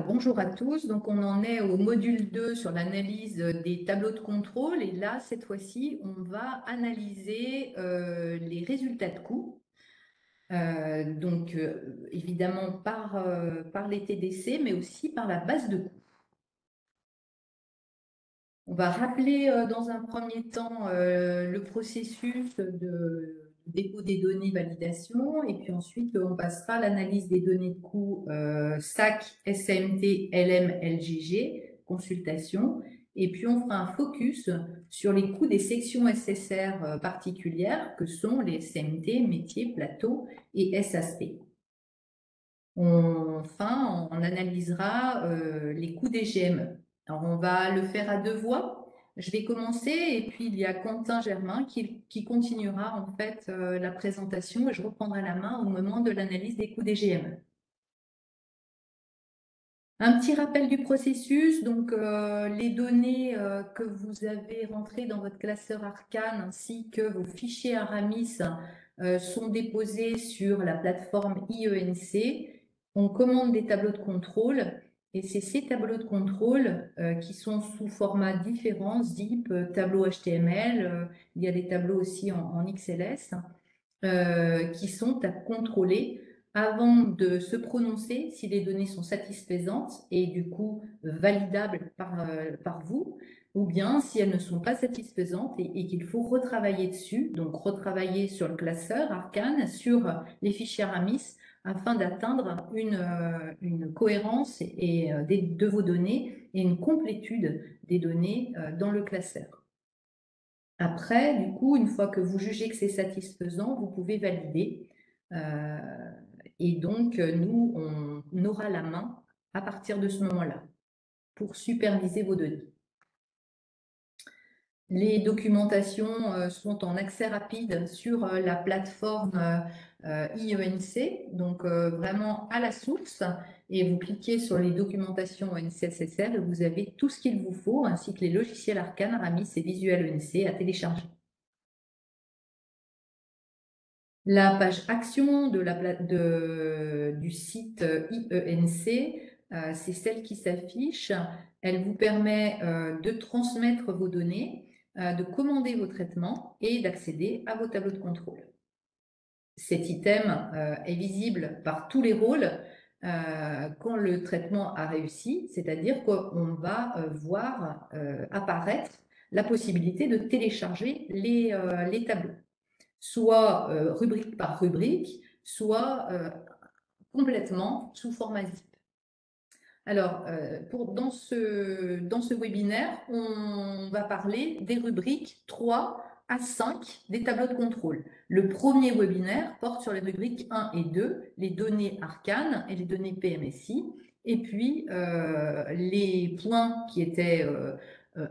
Bonjour à tous, donc on en est au module 2 sur l'analyse des tableaux de contrôle et là cette fois-ci on va analyser les résultats de coûts, évidemment par les TDC mais aussi par la base de coûts. On va rappeler dans un premier temps le processus de dépôt des données, validation, et puis ensuite on passera à l'analyse des données de coûts SAC, SAMT, LM, LGG, consultation, et puis on fera un focus sur les coûts des sections SSR particulières que sont les SMT, métiers, plateaux et SASP. Enfin, on analysera les coûts des GME. Alors, on va le faire à deux voix. Je vais commencer et puis il y a Quentin Germain qui continuera en fait la présentation et je reprendrai la main au moment de l'analyse des coûts des GME. Un petit rappel du processus, donc les données que vous avez rentrées dans votre classeur Arcane ainsi que vos fichiers Aramis sont déposés sur la plateforme IENC. On commande des tableaux de contrôle et c'est ces tableaux de contrôle qui sont sous format différents, zip, tableau HTML, il y a des tableaux aussi en XLS qui sont à contrôler avant de se prononcer si les données sont satisfaisantes et du coup validables par vous, ou bien si elles ne sont pas satisfaisantes et qu'il faut retravailler dessus, donc retravailler sur le classeur Arcane, sur les fichiers Aramis, afin d'atteindre une cohérence de vos données et une complétude des données dans le classeur. Après, du coup, une fois que vous jugez que c'est satisfaisant, vous pouvez valider. Et donc, nous, on aura la main à partir de ce moment-là pour superviser vos données. Les documentations sont en accès rapide sur la plateforme IENC, donc vraiment à la source, et vous cliquez sur les documentations ONC-SSR et vous avez tout ce qu'il vous faut, ainsi que les logiciels Arcane, Aramis et Visual ONC à télécharger. La page action du site IENC, c'est celle qui s'affiche. Elle vous permet de transmettre vos données, de commander vos traitements et d'accéder à vos tableaux de contrôle. Cet item est visible par tous les rôles quand le traitement a réussi, c'est-à-dire qu'on va voir apparaître la possibilité de télécharger les tableaux, soit rubrique par rubrique, soit complètement sous format zip. Alors, dans ce webinaire, on va parler des rubriques 3 à 5 des tableaux de contrôle. Le premier webinaire porte sur les rubriques 1 et 2, les données Arcane et les données PMSI, et puis les points qui étaient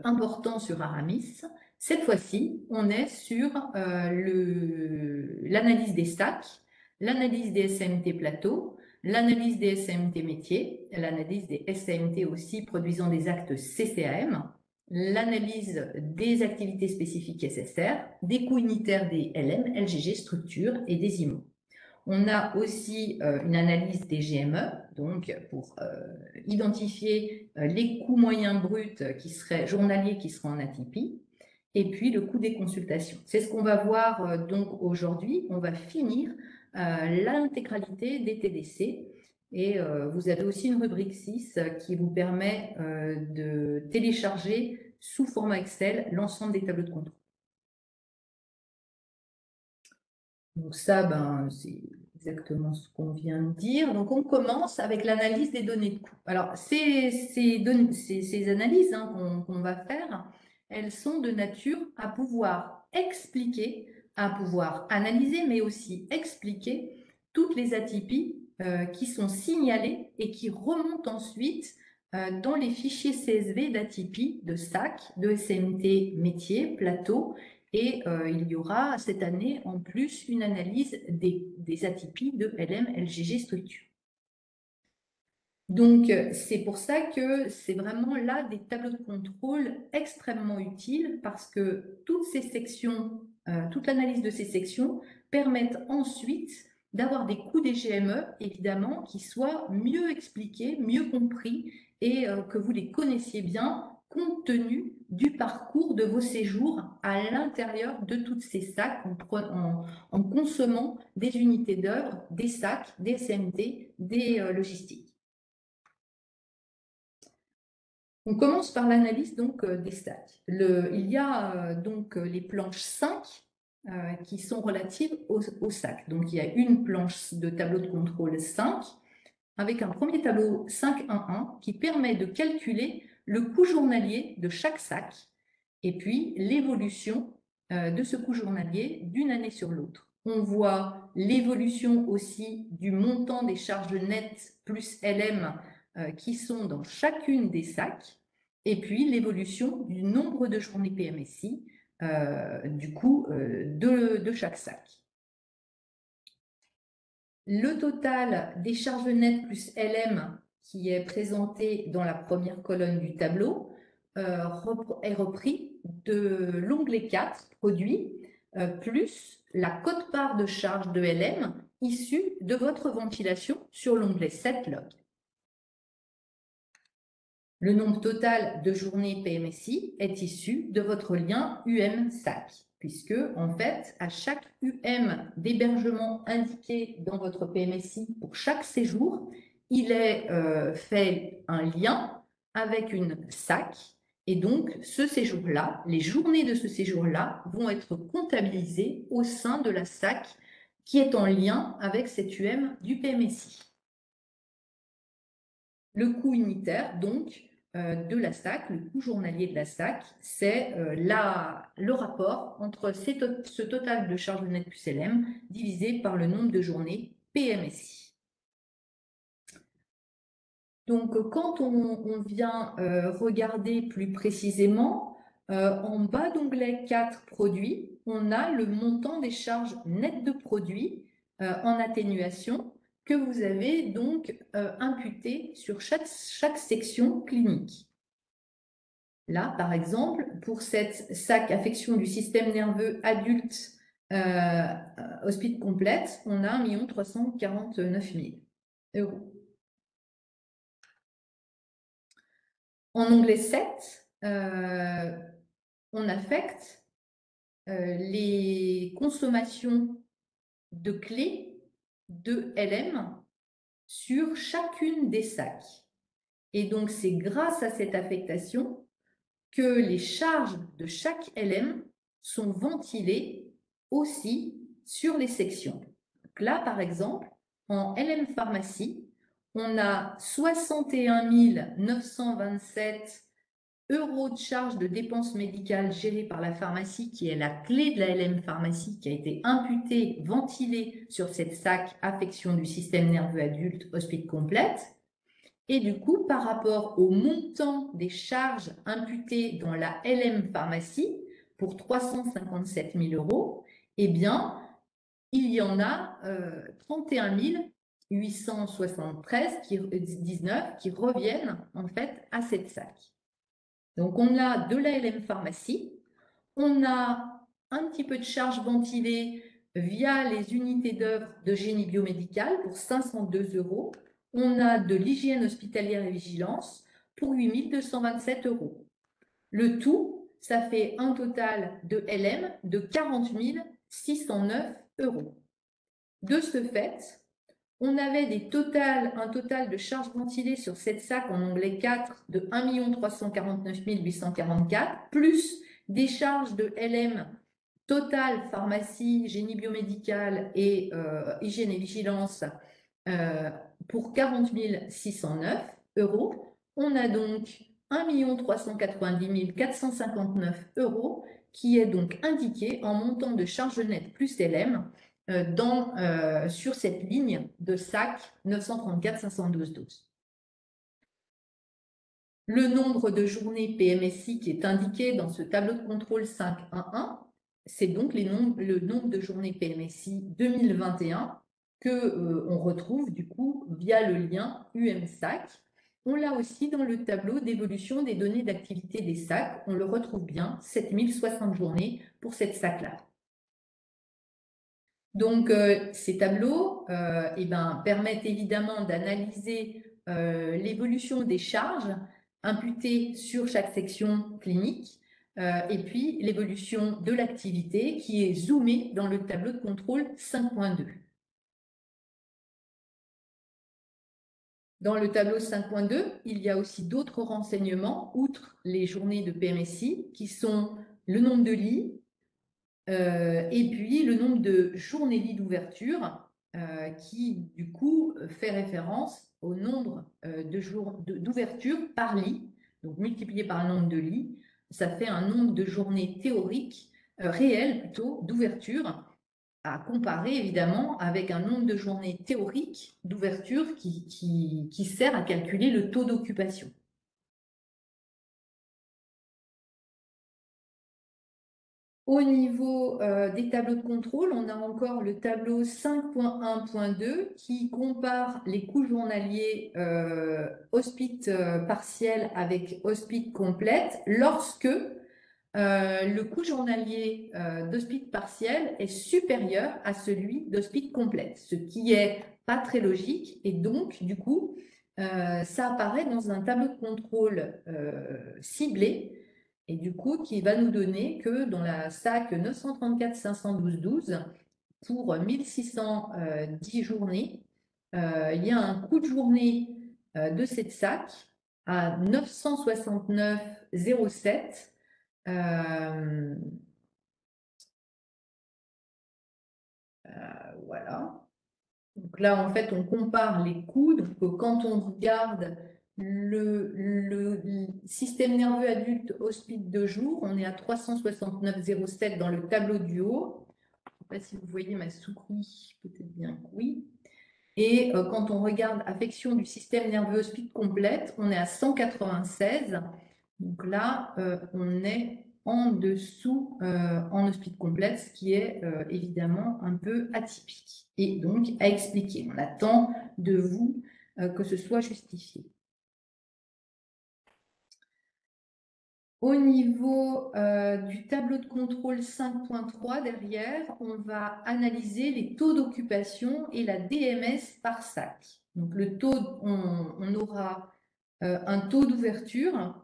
importants sur Aramis. Cette fois-ci, on est sur l'analyse des stacks, l'analyse des SMT plateaux, l'analyse des SMT métiers, l'analyse des SMT aussi produisant des actes CCAM, l'analyse des activités spécifiques SSR, des coûts unitaires des LM, LGG, structures et des IMO. On a aussi une analyse des GME, donc pour identifier les coûts moyens bruts qui seraient journaliers qui seront en atypie, et puis le coût des consultations. C'est ce qu'on va voir donc aujourd'hui. On va finir l'intégralité des TDC. Et vous avez aussi une rubrique 6 qui vous permet de télécharger sous format Excel l'ensemble des tableaux de contrôle. Donc ça, c'est exactement ce qu'on vient de dire. Donc on commence avec l'analyse des données de coûts. Alors ces analyses qu'on va faire, elles sont de nature à pouvoir expliquer, à pouvoir analyser, mais aussi expliquer toutes les atypies qui sont signalées et qui remontent ensuite dans les fichiers CSV d'atypies de SAC, de SMT métier, plateau, et il y aura cette année en plus une analyse des atypies de LM, LGG structure. Donc, c'est pour ça que c'est vraiment là des tableaux de contrôle extrêmement utiles parce que toutes ces sections, toute l'analyse de ces sections permettent ensuite d'avoir des coûts des GME, évidemment, qui soient mieux expliqués, mieux compris et que vous les connaissiez bien compte tenu du parcours de vos séjours à l'intérieur de tous ces sacs en consommant des unités d'œuvre, des sacs, des SMT, des logistiques. On commence par l'analyse donc des sacs. Il y a donc les planches 5 qui sont relatives aux sacs. Donc il y a une planche de tableau de contrôle 5 avec un premier tableau 5.1.1 qui permet de calculer le coût journalier de chaque sac et puis l'évolution de ce coût journalier d'une année sur l'autre. On voit l'évolution aussi du montant des charges nettes plus LM qui sont dans chacune des sacs, et puis l'évolution du nombre de journées PMSI, du coût de chaque sac. Le total des charges nettes plus LM qui est présenté dans la première colonne du tableau est repris de l'onglet 4, produits, plus la quote-part de charge de LM issue de votre ventilation sur l'onglet 7, log. Le nombre total de journées PMSI est issu de votre lien UM-SAC, puisque, en fait, à chaque UM d'hébergement indiqué dans votre PMSI pour chaque séjour, il est fait un lien avec une SAC, et donc ce séjour-là, les journées de ce séjour-là vont être comptabilisées au sein de la SAC qui est en lien avec cette UM du PMSI. Le coût unitaire, donc, de la SAC, le coût journalier de la SAC, c'est le rapport entre ce total de charges nettes plus LM divisé par le nombre de journées PMSI. Donc, quand on vient regarder plus précisément, en bas d'onglet 4 produits, on a le montant des charges nettes de produits en atténuation que vous avez donc imputé sur chaque section clinique. Là, par exemple, pour cette SAC affection du système nerveux adulte hospice complète, on a 1 349 000 euros. En onglet 7, on affecte les consommations de clés de LM sur chacune des sacs. Et donc, c'est grâce à cette affectation que les charges de chaque LM sont ventilées aussi sur les sections. Donc là, par exemple, en LM pharmacie, on a 61 927 euros de charges de dépenses médicales gérées par la pharmacie, qui est la clé de la LM pharmacie, qui a été imputée, ventilée sur cette SAC affection du système nerveux adulte hospice complète. Et du coup, par rapport au montant des charges imputées dans la LM pharmacie pour 357 000 euros, eh bien, il y en a 31 873 qui reviennent en fait à cette SAC. Donc, on a de la LM pharmacie, on a un petit peu de charges ventilées via les unités d'œuvre de génie biomédical pour 502 euros. On a de l'hygiène hospitalière et vigilance pour 8 227 euros. Le tout, ça fait un total de LM de 40 609 euros. De ce fait, on avait un total de charges ventilées sur cette SAC en onglet 4 de 1 349 844, plus des charges de LM totale, pharmacie, génie biomédical et hygiène et vigilance pour 40 609 euros. On a donc 1 390 459 euros qui est donc indiqué en montant de charges nettes plus LM sur cette ligne de SAC 934 512 12. Le nombre de journées PMSI qui est indiqué dans ce tableau de contrôle 5.1.1, c'est donc le nombre de journées PMSI 2021 que on retrouve du coup via le lien UM-SAC. On l'a aussi dans le tableau d'évolution des données d'activité des SAC. On le retrouve bien, 7060 journées pour cette SAC-là. Donc, ces tableaux permettent évidemment d'analyser l'évolution des charges imputées sur chaque section clinique et puis l'évolution de l'activité qui est zoomée dans le tableau de contrôle 5.2. Dans le tableau 5.2, il y a aussi d'autres renseignements, outre les journées de PMSI, qui sont le nombre de lits, et puis le nombre de journées lits d'ouverture qui, du coup, fait référence au nombre de jours d'ouverture par lit. Donc, multiplié par le nombre de lits, ça fait un nombre de journées théoriques, réelles plutôt, d'ouverture, à comparer évidemment avec un nombre de journées théoriques d'ouverture qui sert à calculer le taux d'occupation. Au niveau des tableaux de contrôle, on a encore le tableau 5.1.2 qui compare les coûts journaliers hospice partiel avec hospice complète lorsque le coût journalier d'hospice partiel est supérieur à celui d'hospice complète, ce qui est pas très logique et donc du coup ça apparaît dans un tableau de contrôle ciblé et du coup qui va nous donner que dans la SAC 934 512 pour 1610 journées, il y a un coût de journée de cette SAC à 969,07. Voilà. Donc là, en fait, on compare les coûts. Donc, quand on regarde le système nerveux adulte hospice de jour, on est à 369,07 dans le tableau du haut. Je ne sais pas si vous voyez ma souris, peut-être bien que oui. Et quand on regarde affection du système nerveux hospice complète, on est à 196. Donc là, on est en dessous en hospice complète, ce qui est évidemment un peu atypique. Et donc à expliquer. On attend de vous que ce soit justifié. Au niveau du tableau de contrôle 5.3 derrière, on va analyser les taux d'occupation et la DMS par SAC. Donc le taux, on aura un taux d'ouverture.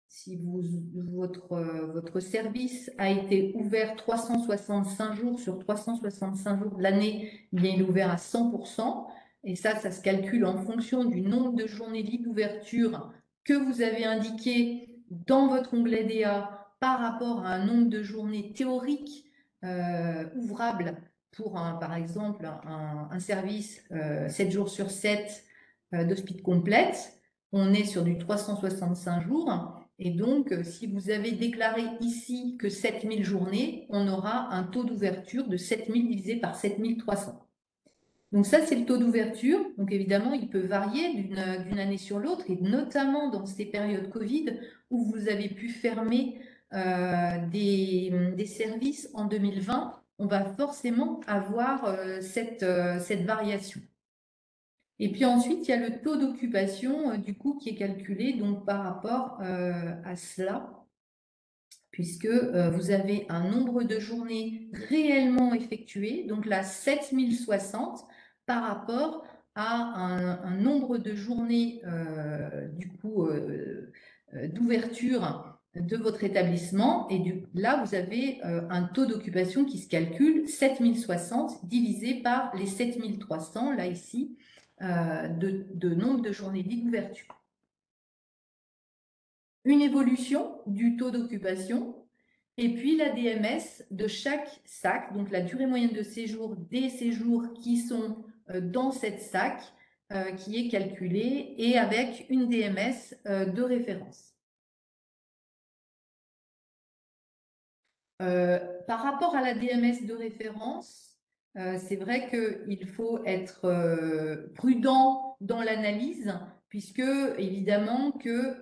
Si votre service a été ouvert 365 jours sur 365 jours de l'année, il est ouvert à 100%. Et ça se calcule en fonction du nombre de journées libres d'ouverture que vous avez indiqué dans votre onglet DA par rapport à un nombre de journées théoriques ouvrables pour, par exemple, un service 7 jours sur 7 d'hospice complète. On est sur du 365 jours. Et donc, si vous avez déclaré ici que 7000 journées, on aura un taux d'ouverture de 7000 divisé par 7300. Donc ça, c'est le taux d'ouverture. Donc évidemment, il peut varier d'une année sur l'autre, et notamment dans ces périodes Covid où vous avez pu fermer des services en 2020, on va forcément avoir cette variation. Et puis ensuite, il y a le taux d'occupation du coup qui est calculé donc par rapport à cela, puisque vous avez un nombre de journées réellement effectuées, donc là 7060 par rapport à un nombre de journées du coup d'ouverture de votre établissement. Et là, vous avez un taux d'occupation qui se calcule 7060 divisé par les 7300, là ici, de nombre de journées d'ouverture. Une évolution du taux d'occupation et puis la DMS de chaque SAC, donc la durée moyenne de séjour des séjours qui sont dans cette SAC qui est calculée et avec une DMS de référence. Par rapport à la DMS de référence, c'est vrai qu'il faut être prudent dans l'analyse, puisque évidemment que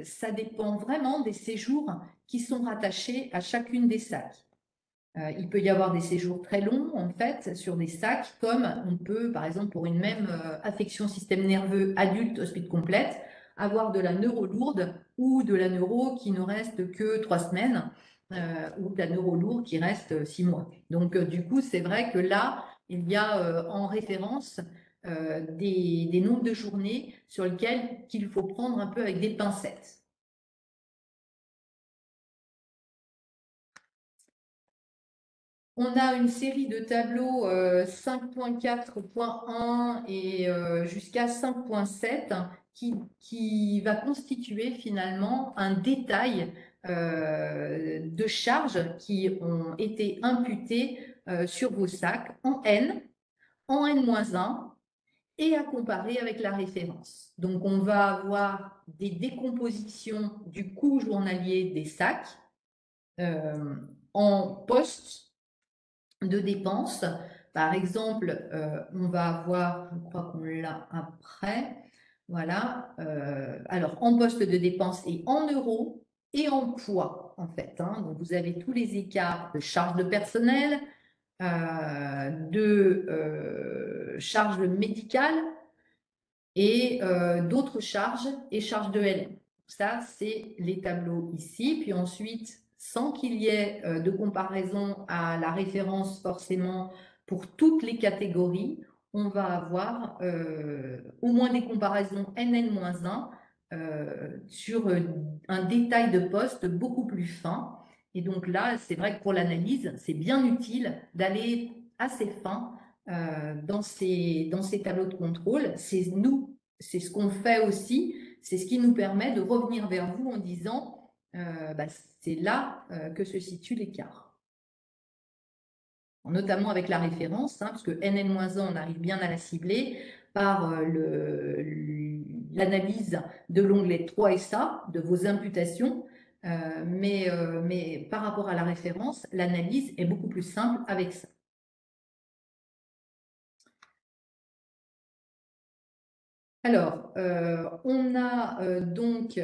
ça dépend vraiment des séjours qui sont rattachés à chacune des SAC. Il peut y avoir des séjours très longs, en fait, sur des SAC, comme on peut, par exemple, pour une même affection système nerveux adulte hospice complète, avoir de la neuro lourde ou de la neuro qui ne reste que 3 semaines. ou de la neurolourde qui reste 6 mois. Donc, du coup, c'est vrai que là, il y a en référence des nombres de journées sur lesquels qu'il faut prendre un peu avec des pincettes. On a une série de tableaux 5.4.1 et jusqu'à 5.7 qui va constituer finalement un détail de charges qui ont été imputées sur vos sacs en N-1 et à comparer avec la référence. Donc, on va avoir des décompositions du coût journalier des sacs en postes de dépenses. Par exemple, on va avoir, je crois qu'on l'a après, voilà, alors en poste de dépenses et en euros et en poids, en fait. Donc, vous avez tous les écarts de charges de personnel, de charges médicales et d'autres charges et charges de LM. Ça, c'est les tableaux ici. Puis ensuite, sans qu'il y ait de comparaison à la référence forcément pour toutes les catégories, on va avoir au moins des comparaisons NN-1 sur un détail de poste beaucoup plus fin. Et donc là, c'est vrai que pour l'analyse, c'est bien utile d'aller assez fin dans ces tableaux de contrôle. C'est nous, c'est ce qu'on fait aussi, c'est ce qui nous permet de revenir vers vous en disant c'est là que se situe l'écart. Notamment avec la référence, parce que NN-1, on arrive bien à la cibler par l'analyse de l'onglet 3SA, de vos imputations, mais par rapport à la référence, l'analyse est beaucoup plus simple avec ça. Alors, on a donc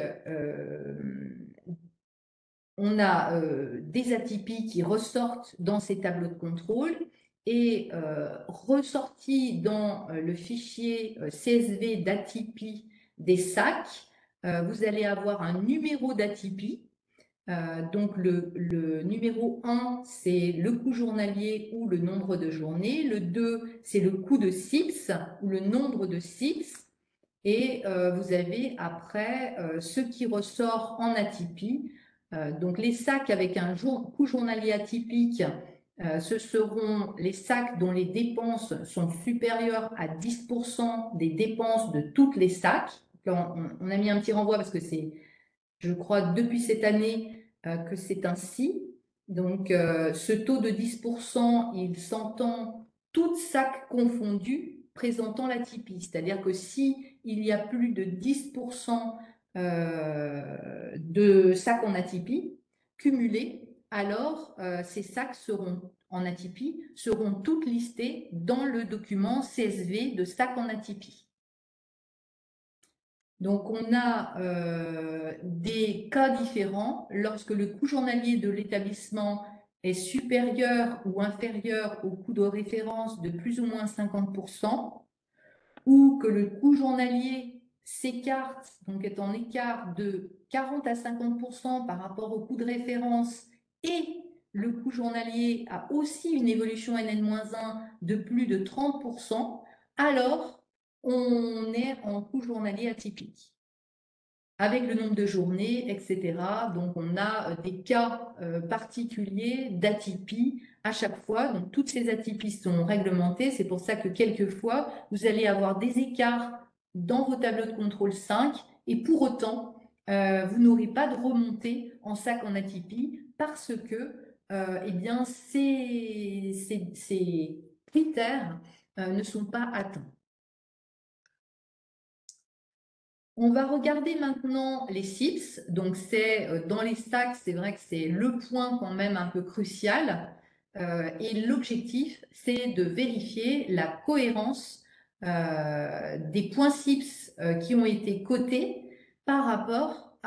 des atypies qui ressortent dans ces tableaux de contrôle et ressortis dans le fichier CSV d'atypie des sacs, vous allez avoir un numéro d'atypie. Donc le numéro 1, c'est le coût journalier ou le nombre de journées. Le 2, c'est le coût de SIPS ou le nombre de SIPS. Et vous avez après ce qui ressort en atypie. Donc les sacs avec un coût journalier atypique, ce seront les sacs dont les dépenses sont supérieures à 10% des dépenses de toutes les sacs. On a mis un petit renvoi parce que c'est, je crois, depuis cette année que c'est ainsi. Donc ce taux de 10%, il s'entend toutes sacs confondus présentant l'atypie. C'est-à-dire que si il y a plus de 10% de sacs en atypie cumulés, alors ces sacs seront en atypie seront toutes listées dans le document CSV de sacs en atypie. Donc, on a des cas différents lorsque le coût journalier de l'établissement est supérieur ou inférieur au coût de référence de plus ou moins 50%, ou que le coût journalier s'écarte, donc est en écart de 40 à 50% par rapport au coût de référence, et le coût journalier a aussi une évolution NN-1 de plus de 30%, alors on est en coût journalier atypique avec le nombre de journées, etc. Donc, on a des cas particuliers d'atypie à chaque fois. Donc, toutes ces atypies sont réglementées. C'est pour ça que quelquefois, vous allez avoir des écarts dans vos tableaux de contrôle 5 et pour autant, vous n'aurez pas de remontée en sac en atypie parce que eh bien, ces critères ne sont pas atteints. On va regarder maintenant les SIPS. Donc, c'est dans les stacks, c'est vrai que c'est le point quand même un peu crucial. Et l'objectif, c'est de vérifier la cohérence des points SIPS qui ont été cotés par rapport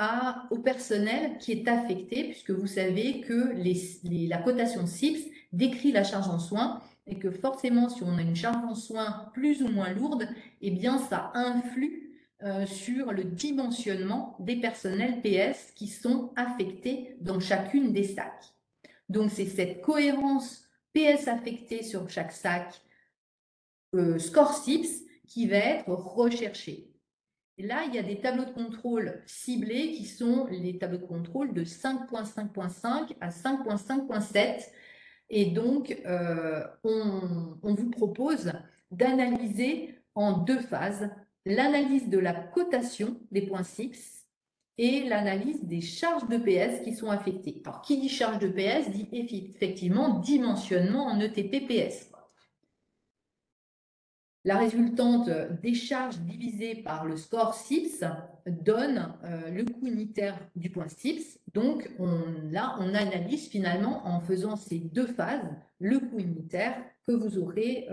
au personnel qui est affecté, puisque vous savez que la cotation SIPS décrit la charge en soins et que forcément, si on a une charge en soins plus ou moins lourde, eh bien, ça influe sur le dimensionnement des personnels PS qui sont affectés dans chacune des stacks. Donc, c'est cette cohérence PS affectée sur chaque sac, score SIPS, qui va être recherchée. Et là, il y a des tableaux de contrôle ciblés qui sont les tableaux de contrôle de 5.5.5 à 5.5.7. Et donc, on vous propose d'analyser en deux phases l'analyse de la cotation des points CIPS et l'analyse des charges de PS qui sont affectées. Alors, qui dit charge de PS dit effectivement dimensionnement en ETP-PS. La résultante des charges divisées par le score SIPS donne le coût unitaire du point SIPS. Donc, là, on analyse finalement en faisant ces deux phases le coût unitaire que vous aurez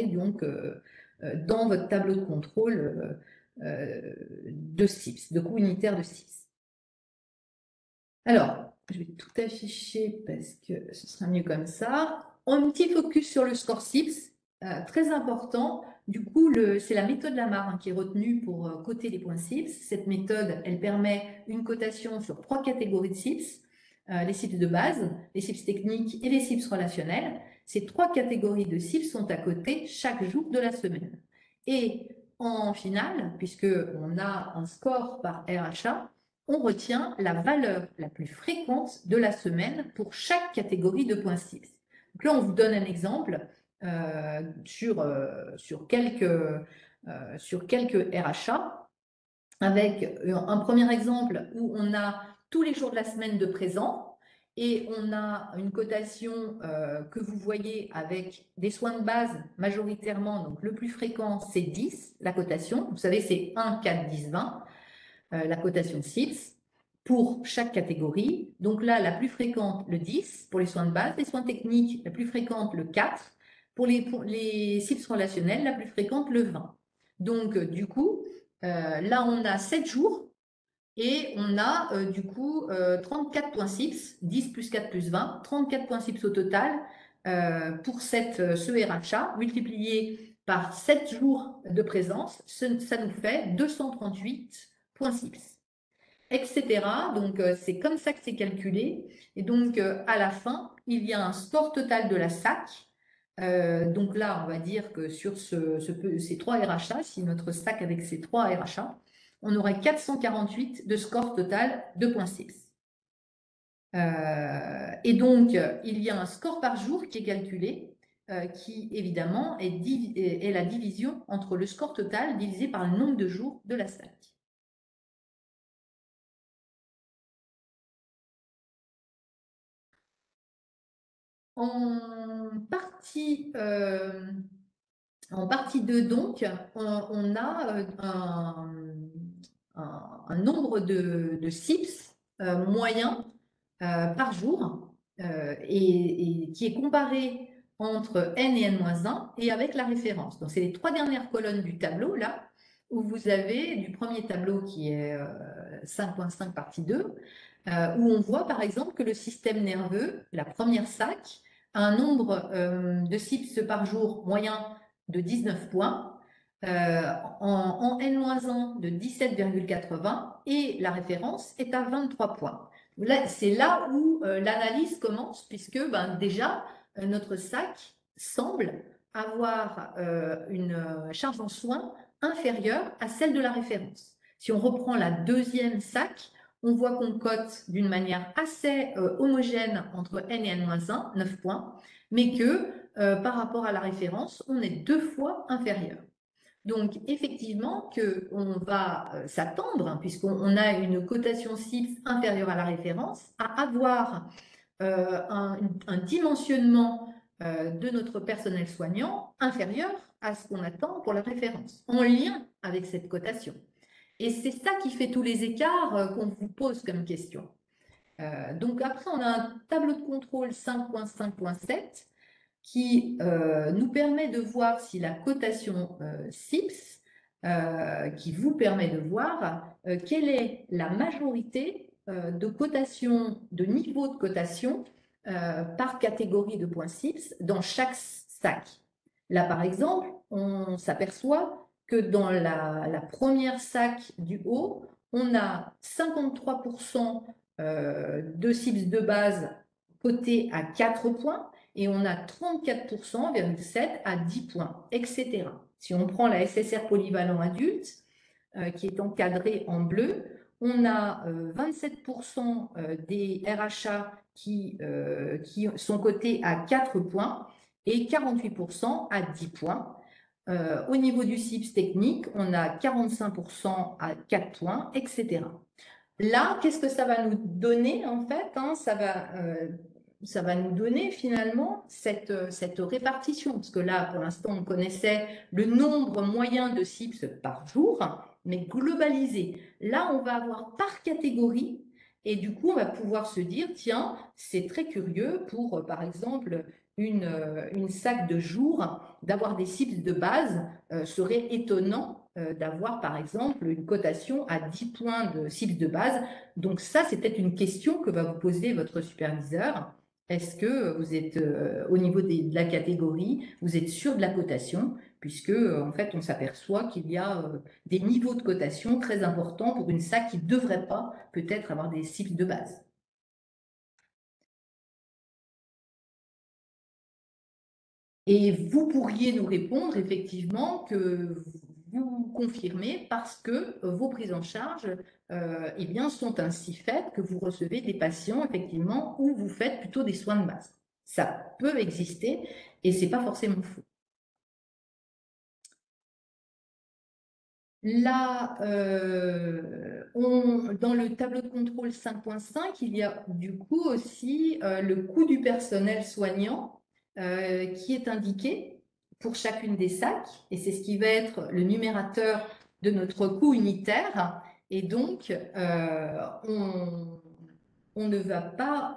donc dans votre tableau de contrôle de SIPS, de coût unitaire de SIPS. Alors, je vais tout afficher parce que ce sera mieux comme ça. Un petit focus sur le score SIPS, très important. Du coup, c'est la méthode Lamar qui est retenue pour coter les points SIPS. Cette méthode, elle permet une cotation sur 3 catégories de SIPS, les SIPS de base, les SIPS techniques et les SIPS relationnels. Ces 3 catégories de SIPS sont à coter chaque jour de la semaine. Et en finale, puisqu'on a un score par RHA, on retient la valeur la plus fréquente de la semaine pour chaque catégorie de points SIPS. Donc là, on vous donne un exemple sur quelques RHA, avec un premier exemple où on a tous les jours de la semaine de présent et on a une cotation que vous voyez avec des soins de base majoritairement. Donc le plus fréquent, c'est 10, la cotation. Vous savez, c'est 1, 4, 10, 20. La cotation SIPS pour chaque catégorie. Donc là, la plus fréquente, le 10 pour les soins de base, les soins techniques, la plus fréquente, le 4. Pour les SIPS relationnels, la plus fréquente, le 20. Donc, du coup, là, on a 7 jours et on a, du coup, 34 points SIPS, 10 plus 4 plus 20, 34 points SIPS au total pour ce RHA, multiplié par 7 jours de présence, ça nous fait 238 points SIPS, etc. Donc, c'est comme ça que c'est calculé. Et donc, à la fin, il y a un score total de la SAC. Donc là, on va dire que sur ces 3 RHA, si notre SAC avec ces 3 RHA, on aurait 448 de score total de points SIPS. Et donc, il y a un score par jour qui est calculé, qui évidemment est la division entre le score total divisé par le nombre de jours de la SAC. En partie 2, donc, on a un nombre de SIPS moyen par jour et qui est comparé entre n et n-1 et avec la référence. Donc, c'est les 3 dernières colonnes du tableau, là, où vous avez du premier tableau qui est 5.5 partie 2, où on voit par exemple que le système nerveux, la première SAC, a un nombre de SIPS par jour moyen de 19 points, en n-1 de 17,80 et la référence est à 23 points. C'est là où l'analyse commence, puisque déjà, notre SAC semble avoir une charge en soins inférieure à celle de la référence. Si on reprend la deuxième SAC, on voit qu'on cote d'une manière assez homogène entre n et n-1, 9 points, mais que par rapport à la référence, on est 2 fois inférieur. Donc, effectivement, qu'on va s'attendre, puisqu'on a une cotation SIPS inférieure à la référence, à avoir un dimensionnement de notre personnel soignant inférieur à ce qu'on attend pour la référence, en lien avec cette cotation. Et c'est ça qui fait tous les écarts qu'on vous pose comme question. Donc après, on a un tableau de contrôle 5.5.7 qui nous permet de voir si la cotation SIPS, qui vous permet de voir quelle est la majorité de cotation, de niveau de cotation par catégorie de points SIPS dans chaque SAC. Là, par exemple, on s'aperçoit que dans la première SAC du haut, on a 53% de CIPS de base cotés à 4 points et on a 34,7% à 10 points, etc. Si on prend la SSR polyvalent adulte, qui est encadrée en bleu, on a 27% des RHA qui sont cotés à 4 points et 48% à 10 points. Au niveau du CIPS technique, on a 45% à 4 points, etc. Là, qu'est-ce que ça va nous donner en fait, hein, ça va nous donner finalement cette répartition. Parce que là, pour l'instant, on connaissait le nombre moyen de CIPS par jour, mais globalisé. Là, on va avoir par catégorie. Et du coup, on va pouvoir se dire, tiens, c'est très curieux pour, par exemple, une sac de jour, d'avoir des CIPS de base serait étonnant d'avoir, par exemple, une cotation à 10 points de CIPS de base. Donc ça, c'est peut-être une question que va vous poser votre superviseur. Est-ce que vous êtes, au niveau de la catégorie, vous êtes sûr de la cotation, puisque, en fait, on s'aperçoit qu'il y a des niveaux de cotation très importants pour une SAC qui ne devrait pas peut-être avoir des CIPS de base. Et vous pourriez nous répondre effectivement que vous confirmez parce que vos prises en charge eh bien, sont ainsi faites que vous recevez des patients effectivement où vous faites plutôt des soins de base. Ça peut exister et ce n'est pas forcément faux. Là, dans le tableau de contrôle 5.5, il y a du coup aussi le coût du personnel soignant qui est indiqué pour chacune des SAC, et c'est ce qui va être le numérateur de notre coût unitaire. Et donc, on ne va pas,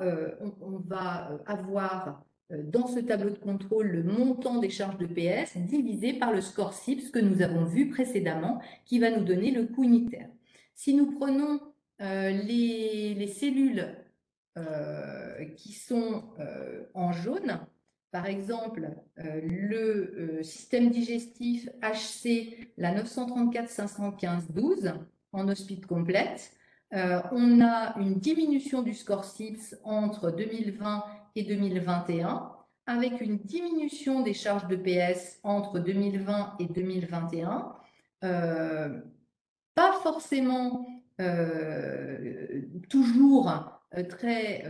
on va avoir dans ce tableau de contrôle le montant des charges de PS divisé par le score CIPS que nous avons vu précédemment, qui va nous donner le coût unitaire. Si nous prenons les cellules qui sont en jaune, par exemple le système digestif HC, la 934-515-12 en hospice complète, on a une diminution du score CIPS entre 2020 et 2021, avec une diminution des charges de PS entre 2020 et 2021, pas forcément toujours très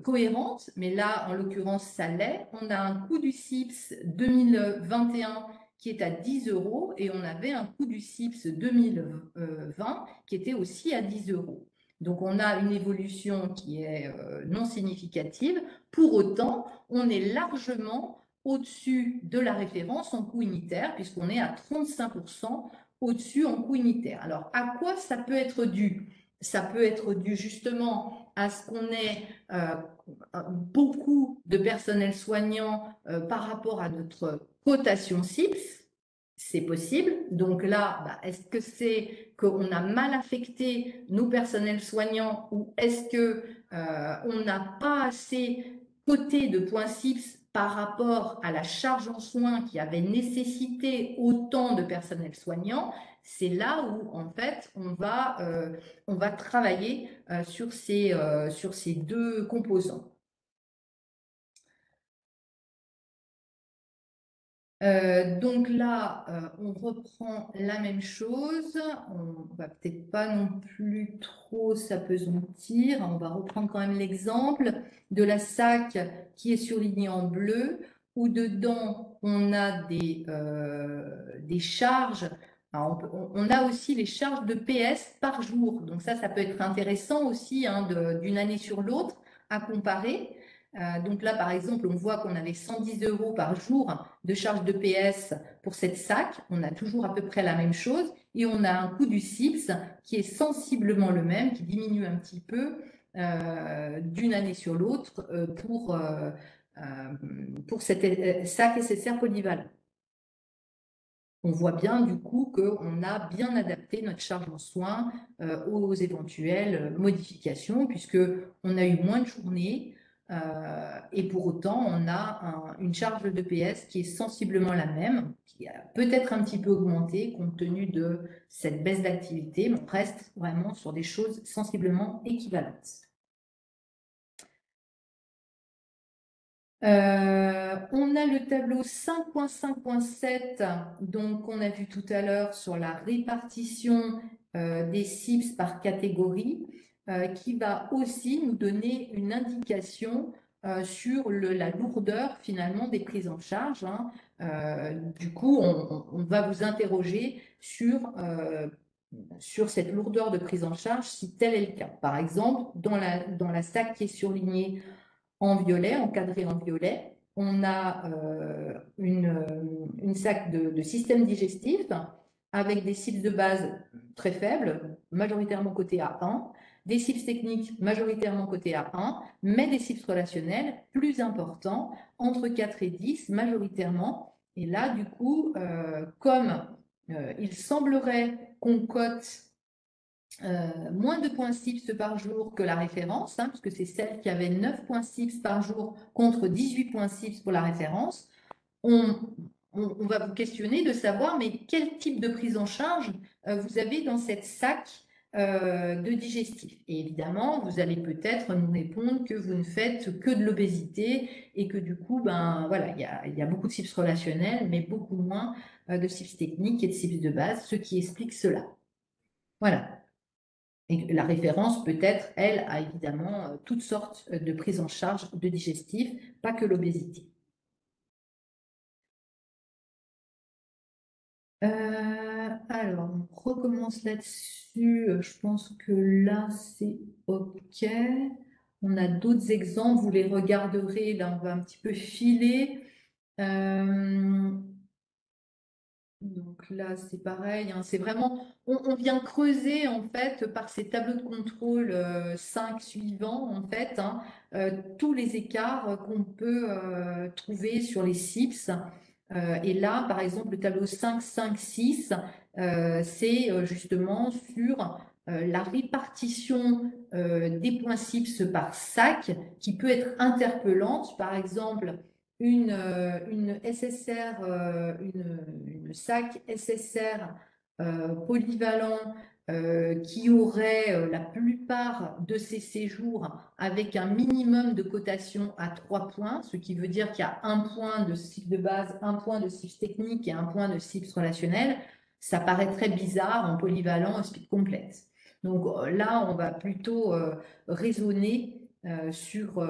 cohérente, mais là, en l'occurrence, ça l'est. On a un coût du CIPS 2021 qui est à 10 € et on avait un coût du CIPS 2020 qui était aussi à 10 €. Donc, on a une évolution qui est non significative. Pour autant, on est largement au-dessus de la référence en coût unitaire, puisqu'on est à 35% au-dessus en coût unitaire. Alors, à quoi ça peut être dû? Ça peut être dû justement à ce qu'on ait beaucoup de personnel soignant par rapport à notre cotation CIPS. C'est possible. Donc là, est-ce que c'est qu'on a mal affecté nos personnels soignants ou est-ce qu'on n'a pas assez coté de points CIPS par rapport à la charge en soins qui avait nécessité autant de personnel soignant? C'est là où, en fait, on va travailler sur ces deux composants. Donc là, on reprend la même chose. On va peut-être pas non plus trop s'apesantir. On va reprendre quand même l'exemple de la SAC qui est surlignée en bleu, où dedans, on a des charges. Alors, on a aussi les charges de PS par jour. Donc ça peut être intéressant aussi hein, d'une année sur l'autre à comparer. Donc là, par exemple, on voit qu'on avait 110 € par jour de charge de PS pour cette SAC. On a toujours à peu près la même chose. Et on a un coût du CIPS qui est sensiblement le même, qui diminue un petit peu d'une année sur l'autre pour cette SAC SSR polyvalent. On voit bien du coup qu'on a bien adapté notre charge en soins aux éventuelles modifications, puisqu'on a eu moins de journées et pour autant on a une charge de PS qui est sensiblement la même, qui a peut-être un petit peu augmenté compte tenu de cette baisse d'activité, mais on reste vraiment sur des choses sensiblement équivalentes. On a le tableau 5.5.7, donc on a vu tout à l'heure sur la répartition des CIPS par catégorie, qui va aussi nous donner une indication sur la lourdeur finalement des prises en charge, hein. Du coup, on va vous interroger sur cette lourdeur de prise en charge, si tel est le cas. Par exemple, dans la SAC qui est surlignée en violet, encadré en violet. On a une SAC de système digestif avec des cibles de base très faibles, majoritairement côté A1, des cibles techniques majoritairement côté A1, mais des cibles relationnels plus importants, entre 4 et 10 majoritairement. Et là, du coup, comme il semblerait qu'on cote moins de points CIPS par jour que la référence, hein, puisque c'est celle qui avait 9 points CIPS par jour contre 18 points CIPS pour la référence. On, on va vous questionner de savoir, mais quel type de prise en charge vous avez dans cette SAC de digestif. Et évidemment, vous allez peut-être nous répondre que vous ne faites que de l'obésité et que du coup, ben, voilà, il y a beaucoup de CIPS relationnels, mais beaucoup moins de CIPS techniques et de CIPS de base, ce qui explique cela. Voilà. Et la référence peut-être, elle, a évidemment toutes sortes de prises en charge de digestif, pas que l'obésité. Alors, on recommence là-dessus. Je pense que là, c'est OK. On a d'autres exemples, vous les regarderez. Là, on va un petit peu filer. Donc là, c'est pareil, hein, c'est vraiment, on vient creuser en fait par ces tableaux de contrôle 5 suivants en fait, hein, tous les écarts qu'on peut trouver sur les CIPS. Et là, par exemple, le tableau 5, 5, 6, c'est justement sur la répartition des points CIPS par sac qui peut être interpellante. Par exemple, une SSR, une SAC SSR polyvalent qui aurait la plupart de ses séjours avec un minimum de cotation à 3 points, ce qui veut dire qu'il y a un point de cycle de base, un point de cycle technique et un point de cycle relationnel. Ça paraît très bizarre en polyvalent et speed complète. Donc là, on va plutôt raisonner sur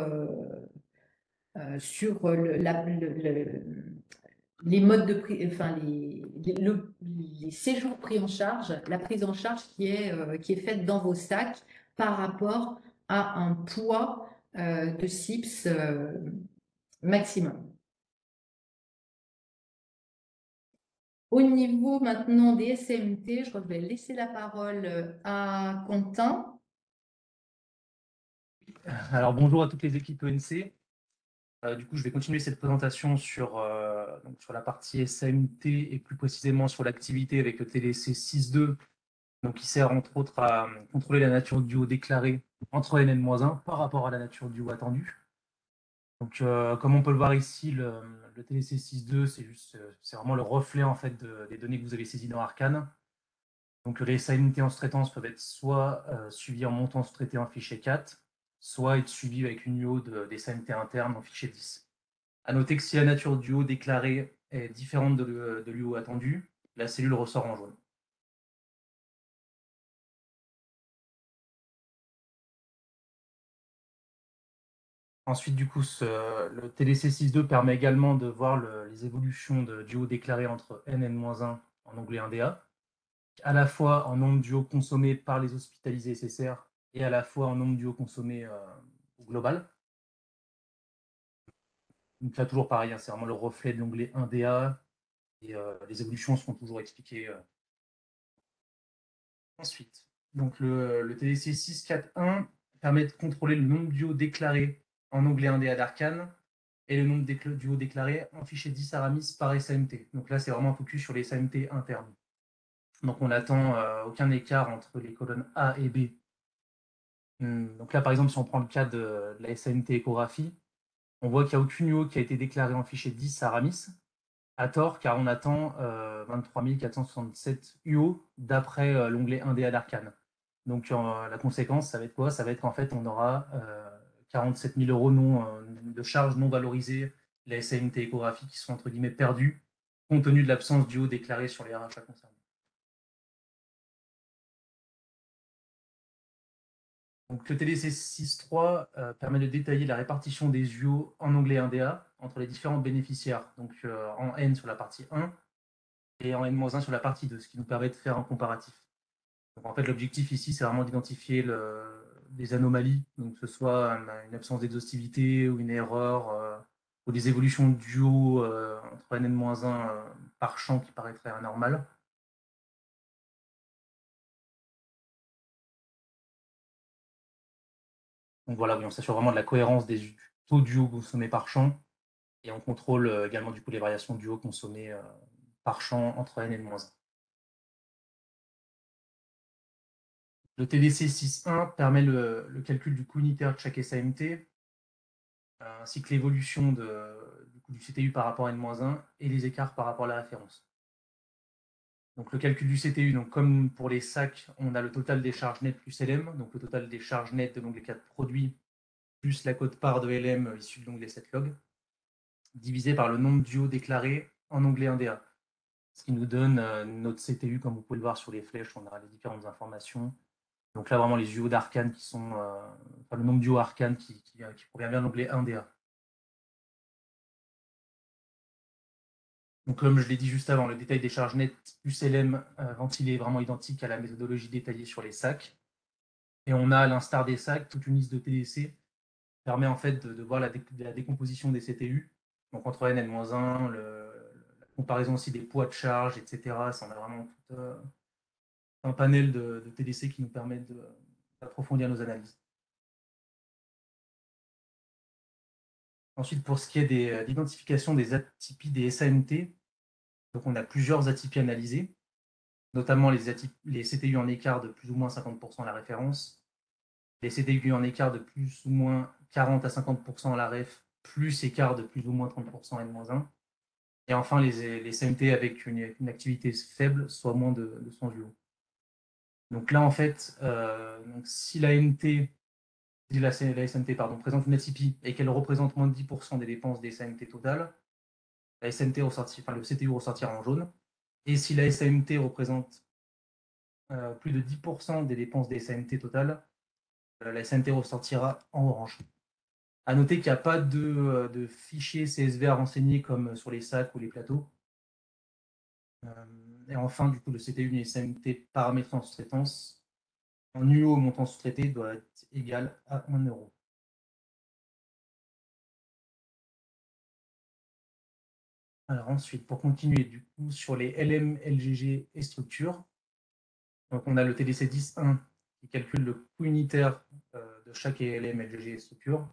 les modes de prise, enfin les séjours pris en charge, la prise en charge qui est faite dans vos sacs par rapport à un poids de CIPS maximum. Au niveau maintenant des SMT, je vais laisser la parole à Quentin. Alors bonjour à toutes les équipes ENC. Du coup, je vais continuer cette présentation sur la partie SAMT et plus précisément sur l'activité avec le TLC 6.2, donc qui sert entre autres à contrôler la nature du haut déclaré entre Nn-1 par rapport à la nature du haut attendu. Donc, comme on peut le voir ici, le TLC 6.2, c'est vraiment le reflet en fait des données que vous avez saisies dans Arcane. Donc, les SAMT en sous-traitance peuvent être soit suivis en montant sous-traité en fichier 4, soit être suivis avec une UO des SAMT internes en fichier 10. À noter que si la nature du haut déclaré est différente de l'UO attendu, la cellule ressort en jaune. Ensuite, du coup, le TLC 6.2 permet également de voir les évolutions du haut déclaré entre N et N-1 en onglet 1DA, à la fois en nombre d'UO consommés par les hospitalisés SSR et à la fois en nombre d'UO consommés au global. Donc là, toujours pareil, hein, c'est vraiment le reflet de l'onglet 1DA et les évolutions seront toujours expliquées. Ensuite, donc le TLC 6.4.1 permet de contrôler le nombre d'UO déclarés en onglet 1DA d'Arcane et le nombre d'UO déclarés en fichier 10 Aramis par SAMT. Donc là, c'est vraiment un focus sur les SAMT internes. Donc on n'attend aucun écart entre les colonnes A et B. Donc là, par exemple, si on prend le cas de la SAMT échographie, on voit qu'il n'y a aucune UO qui a été déclarée en fichier 10 Aramis, à tort, car on attend 23 467 UO d'après l'onglet 1DA d'Arcane. Donc la conséquence, ça va être quoi? Ça va être qu'en fait, on n'aura 47 000 € de charges non valorisées, la SAMT échographie qui sont entre guillemets perdues, compte tenu de l'absence du haut déclaré sur les rachats concernés. Donc, le TDC 6.3 permet de détailler la répartition des UO en onglet 1DA entre les différents bénéficiaires, donc en N sur la partie 1 et en N-1 sur la partie 2, ce qui nous permet de faire un comparatif. Donc, en fait, l'objectif ici, c'est vraiment d'identifier des anomalies, donc que ce soit une absence d'exhaustivité ou une erreur ou des évolutions de duo entre N et N-1 par champ qui paraîtraient anormales. Donc voilà, oui, on s'assure vraiment de la cohérence des taux duo consommés par champ et on contrôle également du coup les variations duo consommées par champ entre N et N-1. Le TDC 6.1 permet le calcul du coût unitaire de chaque SAMT, ainsi que l'évolution du CTU par rapport à N-1 et les écarts par rapport à la référence. Donc le calcul du CTU, donc comme pour les sacs, on a le total des charges nettes plus LM, donc le total des charges nettes de l'onglet 4 produits plus la quote-part de LM issue de l'onglet 7 log, divisé par le nombre d'UO déclarés en onglet 1DA. Ce qui nous donne notre CTU, comme vous pouvez le voir sur les flèches, on aura les différentes informations. Donc là, vraiment, les UO d'Arcane qui sont, enfin, le nombre d'UO Arcane qui provient bien de l'onglet 1DA. Donc, comme je l'ai dit juste avant, le détail des charges nettes plus LM ventilé est vraiment identique à la méthodologie détaillée sur les sacs. Et on a, à l'instar des sacs, toute une liste de TDC qui permet en fait de voir la décomposition des CTU. Donc entre N et N-1, la comparaison aussi des poids de charge, etc. Ça, on a vraiment tout un panel de TDC qui nous permet d'approfondir nos analyses. Ensuite, pour ce qui est de l'identification des atypies des SAMT, donc on a plusieurs atypies analysées, notamment les CTU en écart de plus ou moins 50% à la référence, les CTU en écart de plus ou moins 40 à 50% à la ref, plus écart de plus ou moins 30% à N-1, et enfin les SAMT avec une activité faible, soit moins de 100 UO. Donc là, en fait, si la SMT présente une atypie et qu'elle représente moins de 10% des dépenses des SAMT totales, le CTU ressortira en jaune. Et si la SAMT représente plus de 10% des dépenses des SAMT totales, la SAMT ressortira en orange. À noter qu'il n'y a pas de fichier CSV à renseigner comme sur les sacs ou les plateaux. Et enfin, du coup, le CTU d'une SAMT paramétré en sous-traitance en UO montant sous-traité doit être égal à 1 euro. Alors ensuite, pour continuer du coup sur les LM, LGG et structures, donc on a le TDC 10.1 qui calcule le coût unitaire de chaque LM, LGG et structure,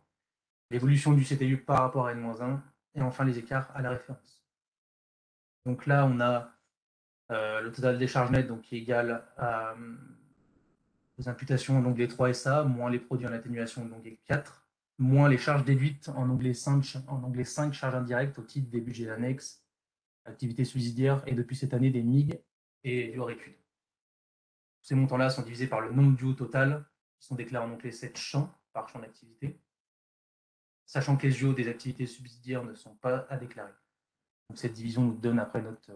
l'évolution du CTU par rapport à N-1 et enfin les écarts à la référence. Donc là, on a le total des charges nettes donc, qui est égal aux imputations en onglet 3SA, moins les produits en atténuation en onglet 4, moins les charges déduites en onglet 5 charges indirectes au titre des budgets annexes, activités subsidiaires et depuis cette année des MIG et du hors études. Ces montants-là sont divisés par le nombre du haut total qui sont déclarés en onglet 7 champs par champ d'activité, sachant que les UO des activités subsidiaires ne sont pas à déclarer. Donc cette division nous donne après notre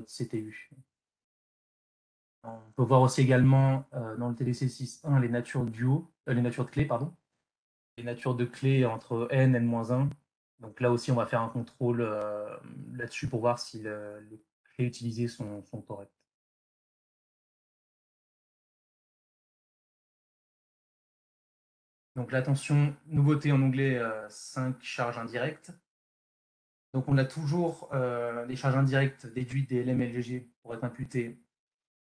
CTU. On peut voir aussi également dans le TDC 6.1 les natures les natures de clés, pardon, les natures de clés entre N et N-1. Donc là aussi, on va faire un contrôle là-dessus pour voir si les clés utilisées sont correctes. Donc là, attention, nouveauté en onglet 5, charges indirectes. Donc on a toujours les charges indirectes déduites des LMLGG pour être imputées